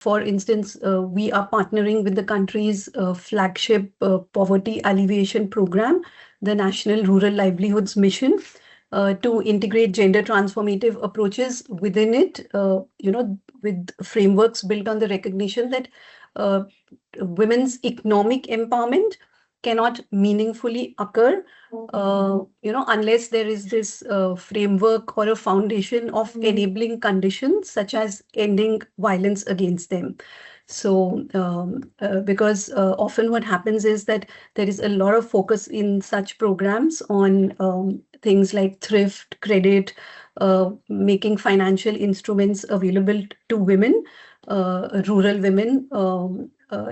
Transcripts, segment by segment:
For instance, we are partnering with the country's flagship poverty alleviation program, the National Rural Livelihoods Mission, to integrate gender transformative approaches within it, with frameworks built on the recognition that women's economic empowerment cannot meaningfully occur, unless there is this framework or a foundation of enabling conditions such as ending violence against them. So, because often what happens is that there is a lot of focus in such programs on things like thrift, credit, making financial instruments available to women, rural women,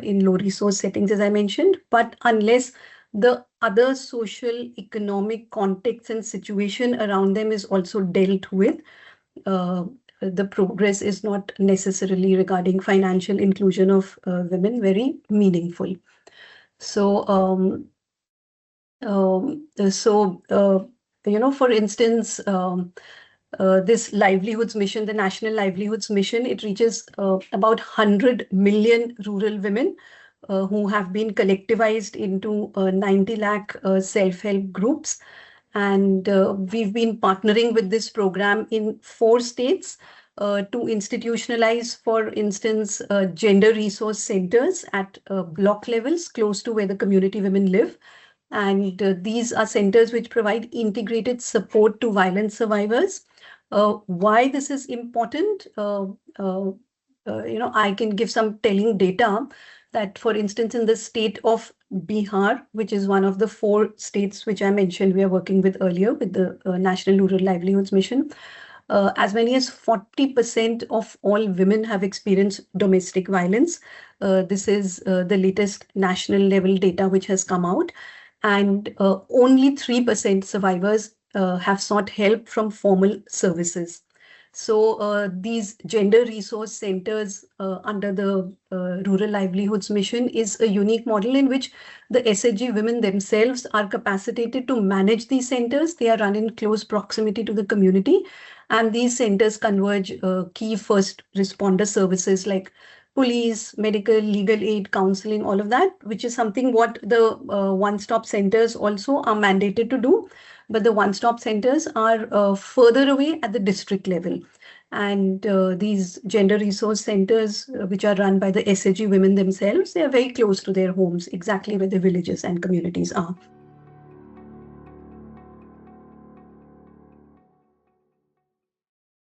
in low resource settings, as I mentioned. But unless the other social, economic context and situation around them is also dealt with, the progress is not necessarily regarding financial inclusion of women very meaningful. So, for instance, this livelihoods mission, the National Livelihoods Mission, it reaches about 100 million rural women who have been collectivized into 90 lakh self-help groups. And we've been partnering with this program in 4 states to institutionalize, for instance, gender resource centers at block levels close to where the community women live. And these are centers which provide integrated support to violence survivors. Why this is important, I can give some telling data that, for instance, in the state of Bihar, which is one of the 4 states which I mentioned we are working with earlier with the National Rural Livelihoods Mission, as many as 40% of all women have experienced domestic violence. This is the latest national level data which has come out. And only 3% survivors have sought help from formal services. So these gender resource centers under the Rural Livelihoods Mission is a unique model in which the SHG women themselves are capacitated to manage these centers. They are run in close proximity to the community, and these centers converge key first responder services like police, medical, legal aid, counseling, all of that, which is something what the one-stop centers also are mandated to do. But the one-stop centers are further away at the district level. And these gender resource centers, which are run by the SHG women themselves, they are very close to their homes, exactly where the villages and communities are.